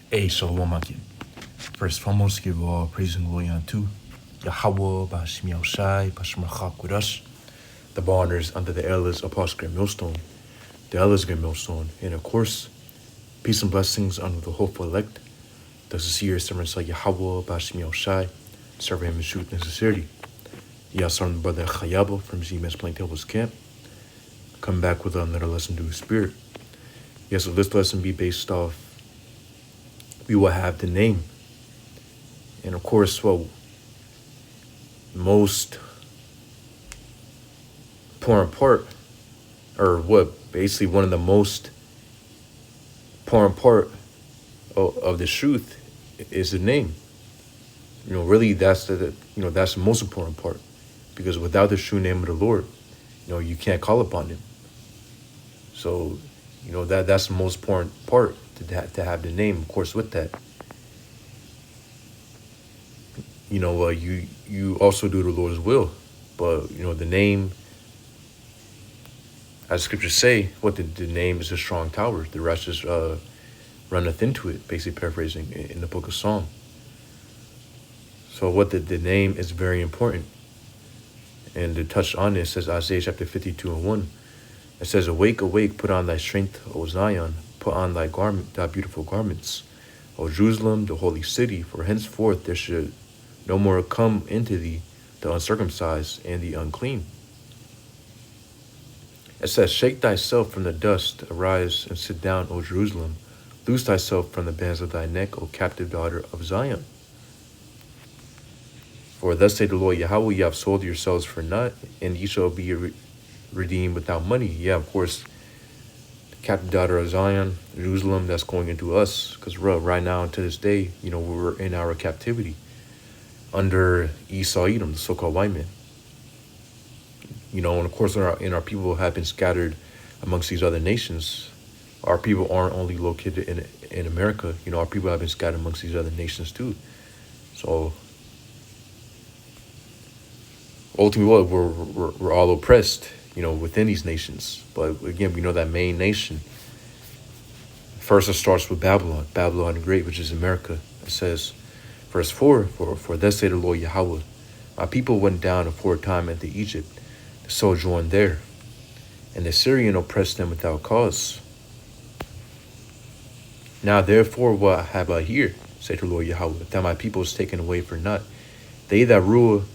Hey, Shalom Akim. First and foremost, give all praise and glory unto Yahweh, Bashim Yahushai, Bashim Rachak with us. The bonders under the Elders Apostle Great Millstone, the Elders Great Millstone, and of course, peace and blessings unto the hopeful elect, the sincere servants like Yahweh, Bashim Yahushai, serving him in truth and sincerity. Yes, our brother Chayabo from ZMS Plain Tables Camp, come back with another lesson to his spirit. Yes, so this lesson be based off, we will have the name. And of course, most important part, or what basically one of the most important part of the truth is the name. Really that's that's the most important part, because without the true name of the Lord, you can't call upon him. So, that's the most important part, to have the name. Of course, with that, you also do the Lord's will, but the name, as scriptures say, what the name is a strong tower. The righteous runneth into it. Basically paraphrasing in the book of Psalm. So what the name is very important. And to touch on this, says Isaiah chapter 52:1. It says, "Awake, awake, put on thy strength, O Zion, put on thy beautiful garments, O Jerusalem, the holy city, for henceforth there should no more come into thee the uncircumcised and the unclean." It says, "Shake thyself from the dust, arise and sit down, O Jerusalem. Loose thyself from the bands of thy neck, O captive daughter of Zion. For thus saith the Lord Yahweh, ye have sold yourselves for naught, and ye shall be redeemed without money." Yeah, of course, the captive daughter of Zion, Jerusalem, that's going into us, because right now to this day, we're in our captivity under Esau Edom, the so-called white man. And of course, our people have been scattered amongst these other nations. Our people aren't only located in America. Our people have been scattered amongst these other nations too. So ultimately, we're all oppressed, within these nations. But again, we know that main nation. First, it starts with Babylon, Babylon the Great, which is America. It says, verse 4, for thus saith the Lord Yahweh, my people went down aforetime into Egypt, to sojourn there, and the Syrian oppressed them without cause. Now therefore what have I here, saith the Lord Yahweh, that my people is taken away for naught. They that rule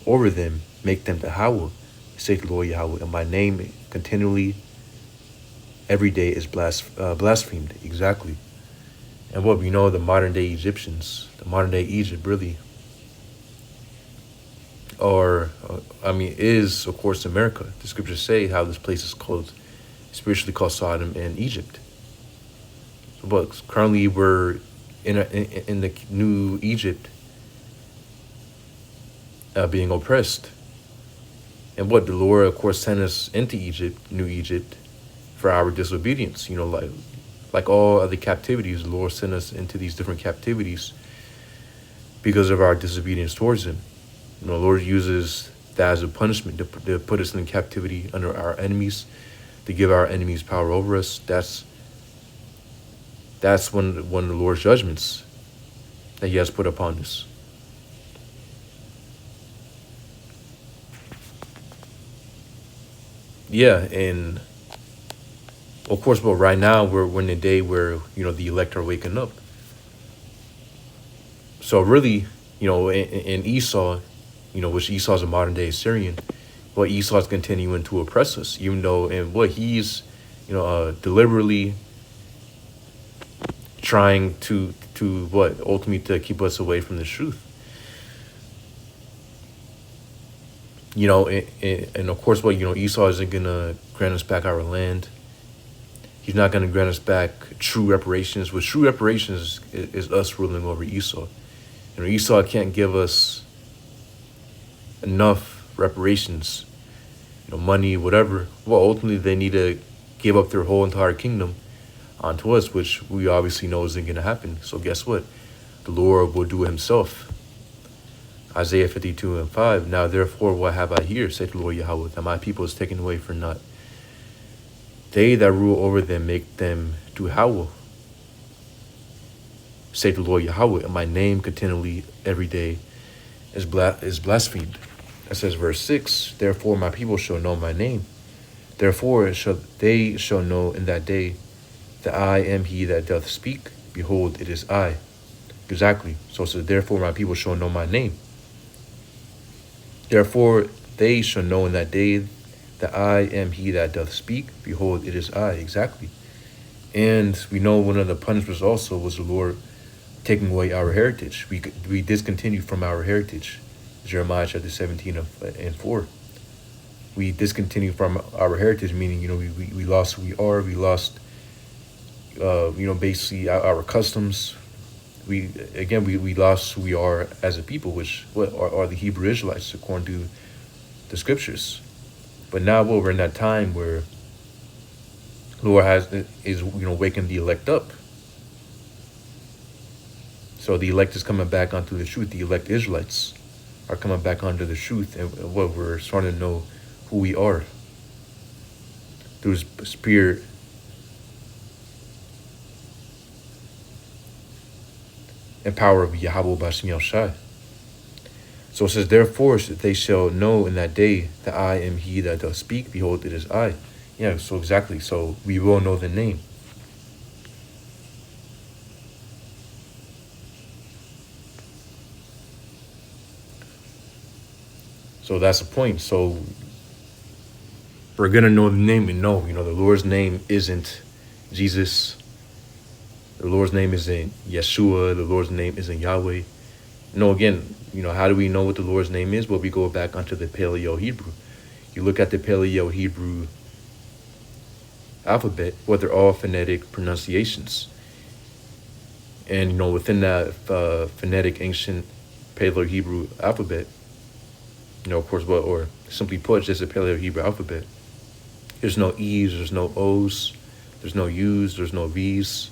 over them make them to howl, saith the Lord Yahweh, and my name continually every day is blasphemed. Exactly. And what we know, the modern day Egyptians, the modern day Egypt really, is of course America. The scriptures say how this place is called, spiritually called Sodom and Egypt. But currently we're in the new Egypt, being oppressed. And what the Lord, of course, sent us into Egypt, New Egypt, for our disobedience. Like all other captivities, the Lord sent us into these different captivities because of our disobedience towards him. The Lord uses that as a punishment to put us in captivity under our enemies, to give our enemies power over us. That's one of the Lord's judgments that he has put upon us. Yeah, and of course, but right now we're in a day where, the elect are waking up. So really, in Esau, which Esau is a modern day Assyrian, but Esau is continuing to oppress us, even though, and what he's, deliberately trying to ultimately to keep us away from the truth. And of course, Esau isn't going to grant us back our land. He's not going to grant us back true reparations. With true reparations is us ruling over Esau. Esau can't give us enough reparations, money, whatever. Well, ultimately, they need to give up their whole entire kingdom onto us, which we obviously know isn't going to happen. So guess what? The Lord will do it himself. Isaiah 52:5. Now therefore what have I here, saith the Lord Yahweh, that my people is taken away for naught. They that rule over them make them to howl. say the Lord Yahweh, and my name continually every day is blasphemed. It says verse 6, therefore my people shall know my name. Therefore they shall know in that day that I am he that doth speak. Behold, it is I. Exactly. So it says, therefore my people shall know my name. Therefore they shall know in that day that I am he that doth speak. Behold, it is I. Exactly. And we know one of the punishments also was the Lord taking away our heritage. We discontinued from our heritage. Jeremiah chapter 17 and 4. We discontinued from our heritage, meaning, we lost who we are. We lost, basically our customs. We lost who we are as a people, which are the Hebrew Israelites, according to the scriptures. But now we're in that time where the Lord is waking the elect up. So the elect is coming back onto the truth. The elect Israelites are coming back onto the truth, and we're starting to know who we are through His Spirit. And power of Yahweh Bashim Yahushai. So it says, therefore they shall know in that day that I am he that doth speak. Behold, it is I. Yeah, so exactly. So we will know the name. So that's the point. So we're going to know the name and know, the Lord's name isn't Jesus. The Lord's name isn't Yeshua. The Lord's name isn't Yahweh. Again, how do we know what the Lord's name is? Well, we go back onto the Paleo-Hebrew. You look at the Paleo-Hebrew alphabet, they're all phonetic pronunciations. And, within that phonetic ancient Paleo-Hebrew alphabet, of course, or simply put, just a Paleo-Hebrew alphabet, there's no E's, there's no O's, there's no U's, there's no V's.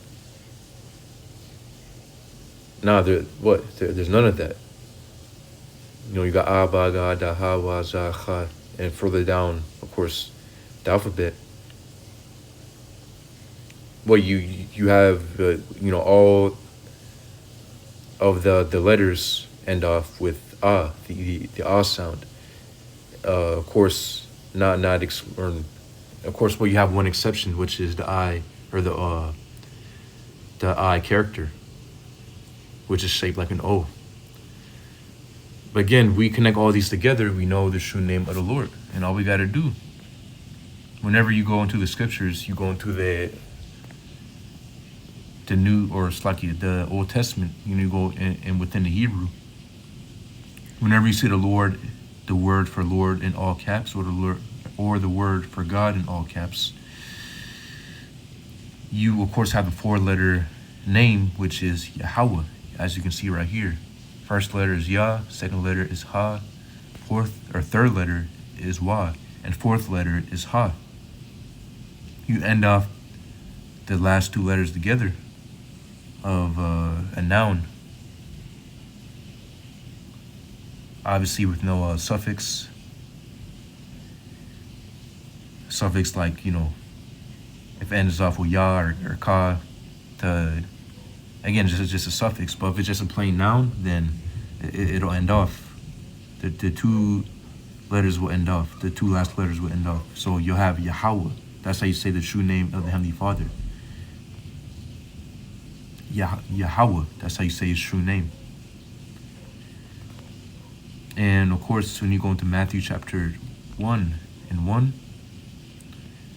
There's none of that. You got Abba, Ga, Da, Ha, Wa, Za, Cha, and further down, of course, the alphabet. You have, all of the letters end off with Ah, the Ah sound. Of course, of course, you have one exception, which is the I, or the I character, which is shaped like an O. But again, we connect all these together, we know the true name of the Lord. And all we got to do, whenever you go into the scriptures, you go into the New, or the Old Testament, you go in within the Hebrew. Whenever you see the Lord, the word for Lord in all caps, or the word for God in all caps, you of course have the 4-letter name, which is Yahweh, as you can see right here. First letter is Yah, second letter is Ha, third letter is Wa, and fourth letter is Ha. You end off the last 2 letters together of a noun, obviously with no suffix like, if it ends off with Ya or Ka, again, just a suffix. But if it's just a plain noun, then it'll end off. The 2 letters will end off. The 2 last letters will end off. So you'll have Yahweh. That's how you say the true name of the Heavenly Father. Yahweh. That's how you say His true name. And of course, when you go into Matthew chapter 1:1,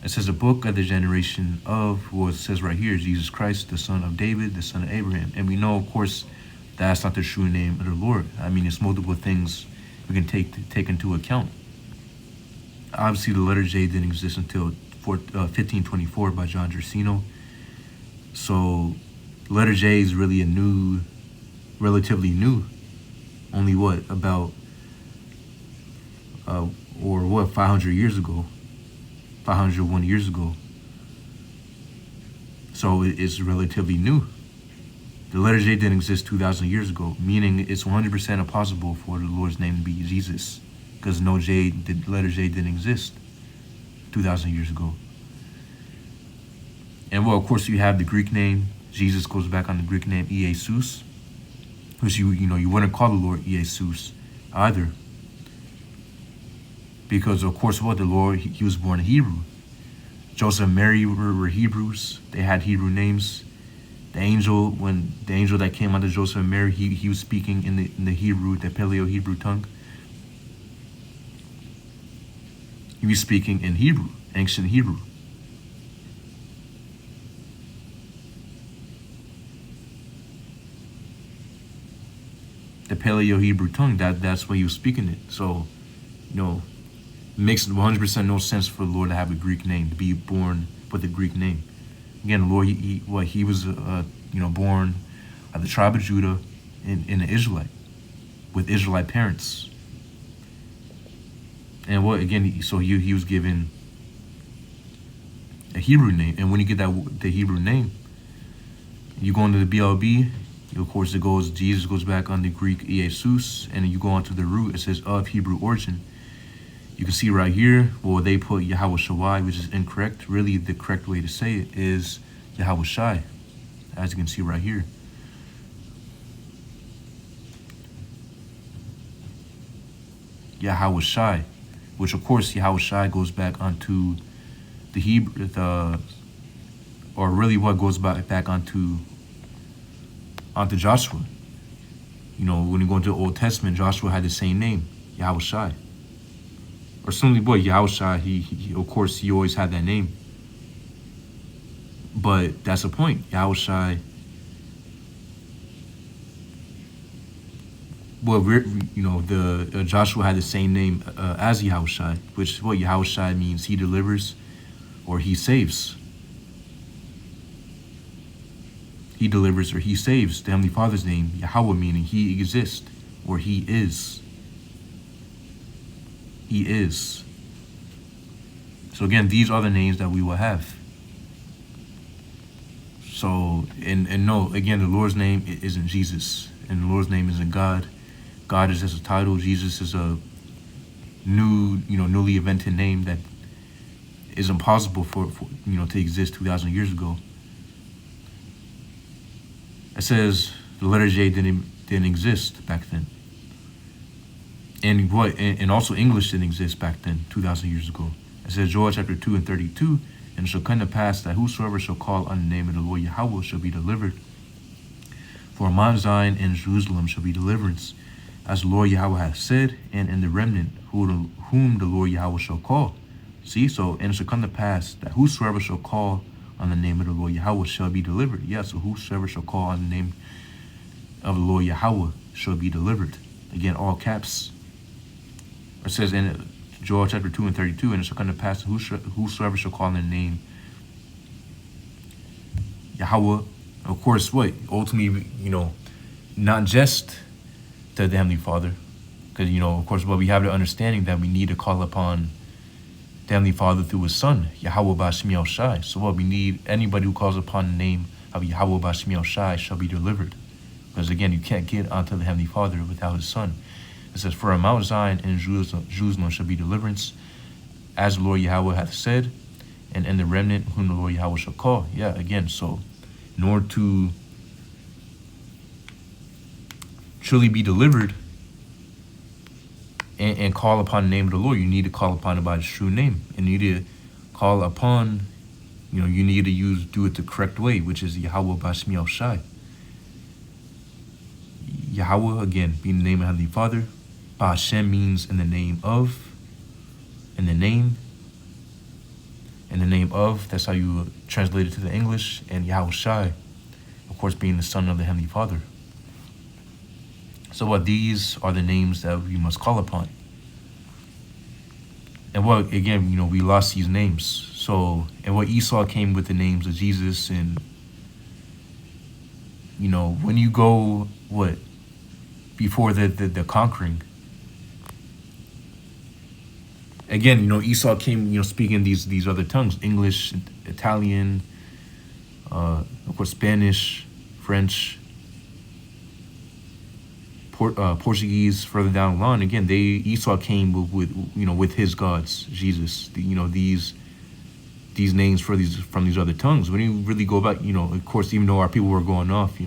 it says the book of the generation of, it says right here, Jesus Christ, the son of David, the son of Abraham. And we know, of course, that's not the true name of the Lord. I mean, it's multiple things we can take into account. Obviously, the letter J didn't exist until 1524 by John Gersino. So the letter J is really relatively new. Only about 500 years ago, 501 years ago. So it's relatively new. The letter J didn't exist 2,000 years ago, meaning it's 100% impossible for the Lord's name to be Jesus, because the letter J didn't exist 2,000 years ago. And of course, you have the Greek name, Jesus goes back on the Greek name Jesus, which you wouldn't call the Lord Jesus either, because of course what the Lord he was born in Hebrew. Joseph and Mary were Hebrews. They had Hebrew names. When the angel that came unto Joseph and Mary, he was speaking in the Hebrew, the Paleo Hebrew tongue. He was speaking in Hebrew, ancient Hebrew. The Paleo Hebrew tongue, that's what he was speaking it. So, it makes 100% no sense for the Lord to have a Greek name, to be born with a Greek name. Again, the Lord, he was born of the tribe of Judah in an Israelite, with Israelite parents. And so he was given a Hebrew name. And when you get the Hebrew name, you go into the BLB, of course Jesus goes back on the Greek Jesus, and then you go on to the root, it says of Hebrew origin. You can see right here, they put Yahweh Shai, which is incorrect. Really, the correct way to say it is Yahweh Shai, as you can see right here. Yahweh Shai, which of course Yahweh Shai goes back onto the Hebrew, or really what goes back onto Joshua. When you go into the Old Testament, Joshua had the same name, Yahweh Shai. Or simply, Yahweh Shai, he of course, he always had that name. But that's the point. Yahweh Shai, Joshua had the same name as Yahweh Shai, which Yahweh Shai means he delivers or he saves. He delivers or he saves. The Heavenly Father's name, Yahweh, meaning he exists or he is. He is. So again, these are the names that we will have. So, and no, again, the Lord's name isn't Jesus, and the Lord's name isn't God. God is just a title. Jesus is a newly invented name that is impossible for to exist 2,000 years ago. It says the letter J didn't exist back then. And also English didn't exist back then, 2,000 years ago. It says Joel chapter 2 and 32, and it shall come to pass that whosoever shall call on the name of the Lord Yahweh shall be delivered. For Mount Zion and Jerusalem shall be deliverance, as the Lord Yahweh hath said, and in the remnant whom the Lord Yahweh shall call. See, and it shall come to pass that whosoever shall call on the name of the Lord Yahweh shall be delivered. Yeah, so whosoever shall call on the name of the Lord Yahweh shall be delivered. Again, all caps. It says in Joel chapter 2 and 32, and it shall come to pass whosoever shall call on the name Yahweh. Of course, ultimately, not just to the Heavenly Father, because of course, we have the understanding that we need to call upon the Heavenly Father through His Son, Yahweh B'Shem El Shai. So we need anybody who calls upon the name of Yahweh B'Shem El Shai shall be delivered, because again, you can't get onto the Heavenly Father without His Son. It says, for Mount Zion and Jerusalem shall be deliverance, as the Lord Yahweh hath said, and in the remnant whom the Lord Yahweh shall call. Yeah, again, so in order to truly be delivered and call upon the name of the Lord, you need to call upon it by its true name. And you need to call upon, you need to do it the correct way, which is Yahweh B'Shem El Shai. Yahweh, again, being the name of Heavenly Father. Ba'Shem means in the name of, in the name of, that's how you translate it to the English. And Yahweh Shai, of course, being the Son of the Heavenly Father. So these are the names that we must call upon. And again, we lost these names. So, and Esau came with the names of Jesus, and, when you go, before the conquering, again, Esau came, speaking these other tongues, English, Italian, of course, Spanish, French, Portuguese, further down the line. Again, Esau came with his gods, Jesus. These these names from these other tongues? When you really go about, of course, even though our people were going off,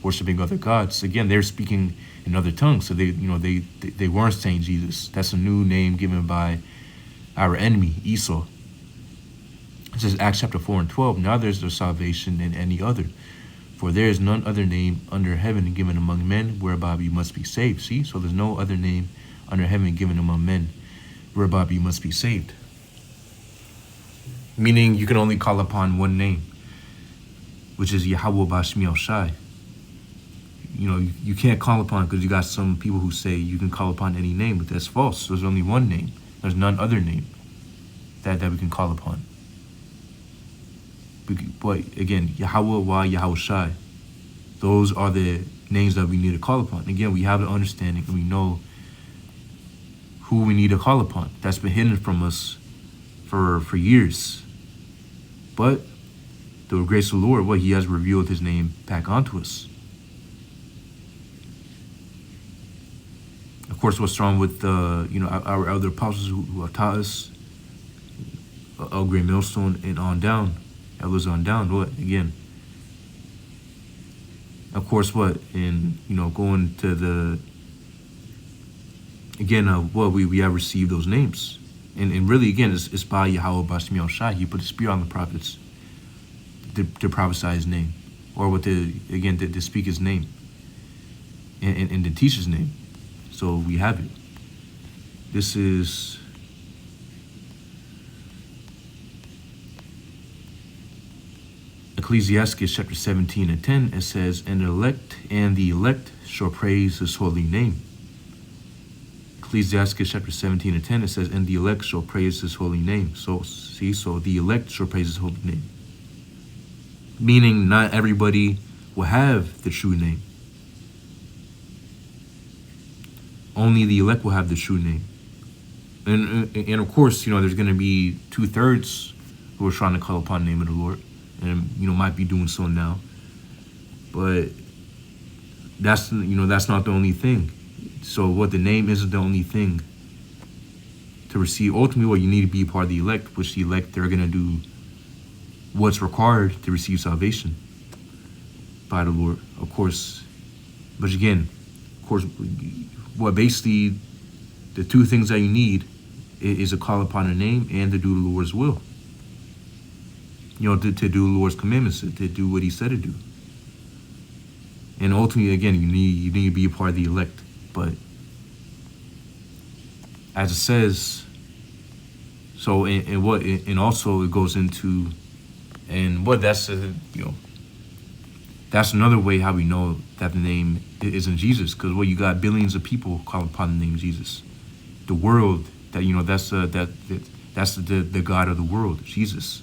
worshiping other gods, again, they're speaking in other tongues. So they weren't saying Jesus. That's a new name given by our enemy, Esau. It says Acts chapter 4 and 12, now there's no salvation in any other, for there is none other name under heaven given among men whereby you must be saved. See, so there's no other name under heaven given among men whereby you must be saved. Meaning you can only call upon one name, which is Yahweh Bashmi El Shai. You can't call upon, because you got some people who say you can call upon any name, but that's false. There's only one name. There's none other name that we can call upon. But again, Yahweh Wa Yahweh Shai, those are the names that we need to call upon. Again, we have the understanding and we know who we need to call upon. That's been hidden from us for years. But through the grace of the Lord, he has revealed his name back onto us. Of course, what's wrong with our elder apostles who have taught us, El Grey Millstone and on down, elders on down, again, of course, and going to the, again, we have received those names. And really, again, it's by Yahweh Bashmi El Shai. He put the spirit on the prophets to prophesy his name, or to speak his name and to teach his name. So we have it. This is Ecclesiastes chapter 17 and 10. It says, and the elect shall praise his holy name. Ecclesiastes chapter 17 and 10, it says, and the elect shall praise his holy name. So the elect shall praise his holy name. Meaning not everybody will have the true name. Only the elect will have the true name. And of course, there's going to be 2/3 who are trying to call upon the name of the Lord. And, might be doing so now. But that's not the only thing. So the name isn't the only thing to receive. Ultimately, you need to be a part of the elect, which the elect, they're going to do what's required to receive salvation by the Lord, of course. But again, of course, basically the two things that you need is to call upon a name and to do the Lord's will. To do the Lord's commandments, to do what he said to do. And ultimately, again, you need to be a part of the elect. But as it says, so and also it goes into, and that's that's another way how we know that the name isn't Jesus, because you got billions of people call upon the name Jesus. The world, that's the God of the world, Jesus.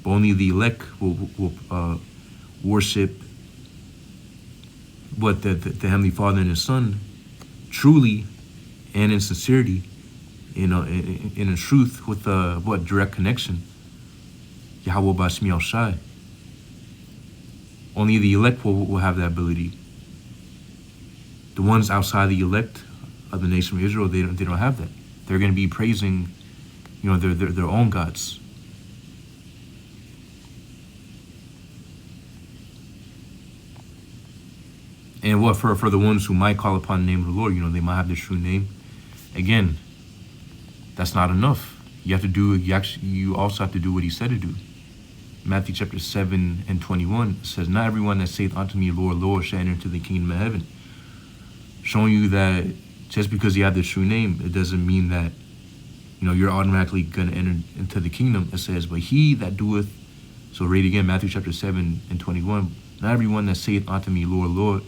But only the elect will worship the Heavenly Father and His Son truly and in sincerity, in truth, with direct connection. Yahweh Bashmi El Shai. Only the elect will have that ability. The ones outside the elect of the nation of Israel, they don't have that. They're going to be praising, their own gods. And for the ones who might call upon the name of the Lord, they might have the true name. Again, that's not enough. You also have to do what he said to do. Matthew chapter 7 and 21 says, not everyone that saith unto me, Lord, Lord, shall enter into the kingdom of heaven. Showing you that just because you have the true name, it doesn't mean that, you're automatically going to enter into the kingdom. It says, but he that doeth, so read again, Matthew chapter 7 and 21, not everyone that saith unto me, Lord, Lord,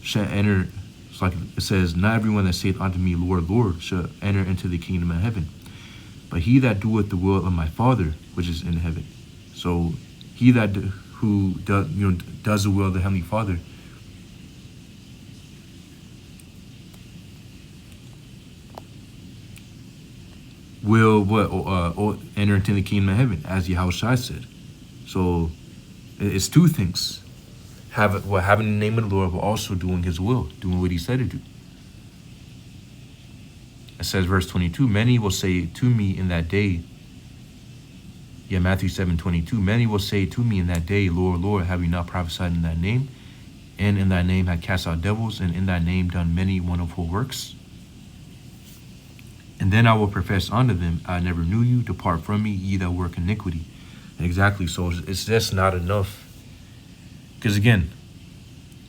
shall enter. It's like it says, not everyone that saith unto me, Lord, Lord, shall enter into the kingdom of heaven, but he that doeth the will of my Father which is in heaven. So he that who does the will of the Heavenly Father will enter into the kingdom of heaven, as Yahushua said. So it's two things: having the name of the Lord, but also doing His will, doing what He said to do. It says, verse 22, many will say to me in that day, Yeah, Matthew 7:22. Many will say to me in that day, Lord, Lord, have we not prophesied in thy name? And in thy name had cast out devils, and in thy name done many wonderful works? And then I will profess unto them, I never knew you, depart from me, ye that work iniquity. Exactly, so it's just not enough. Because again,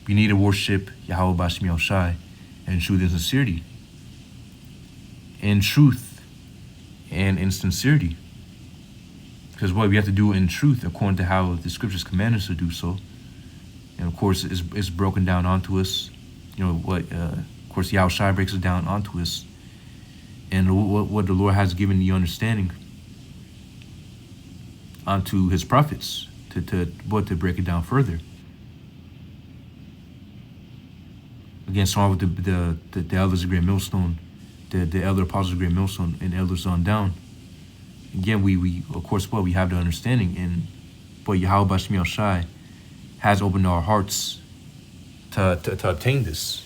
we need to worship Yahweh Bashmi Shai in truth and sincerity. In truth and in sincerity. Because what we have to do in truth, according to how the scriptures command us to do so. And of course, it's broken down onto us. You know, of course, Yahweh Shai breaks it down onto us. And what the Lord has given the understanding onto his prophets to break it down further. Again, starting with the elders of Great Millstone, the elder apostles of Great Millstone, and elders on down. Again, we of course we have the understanding, but Yahweh Bashmi Shai has opened our hearts to obtain this.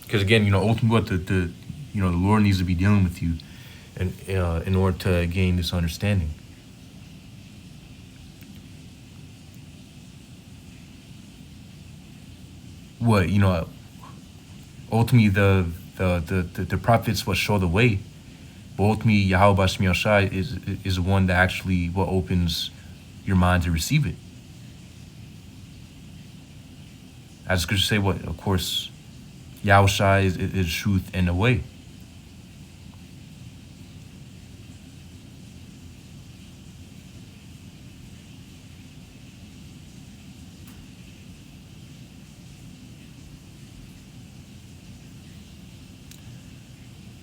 Because again, you know, ultimately, the Lord needs to be dealing with you, and in order to gain this understanding. Ultimately the prophets will show the way, but ultimately Yahweh Bashmi Shai is the one that actually what opens your mind to receive it. As the scriptures say, of course, Yahweh Shai is truth and the way.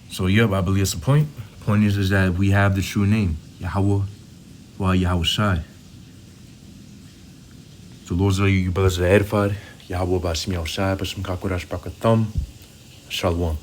So yep, I believe it's the point. The point is that we have the true name, Yahweh, while Yahweh Shai. So Lord, you brothers are edified. Yahweh Bashmi Shai, Bashim Kakurash Bakatham. Shalom.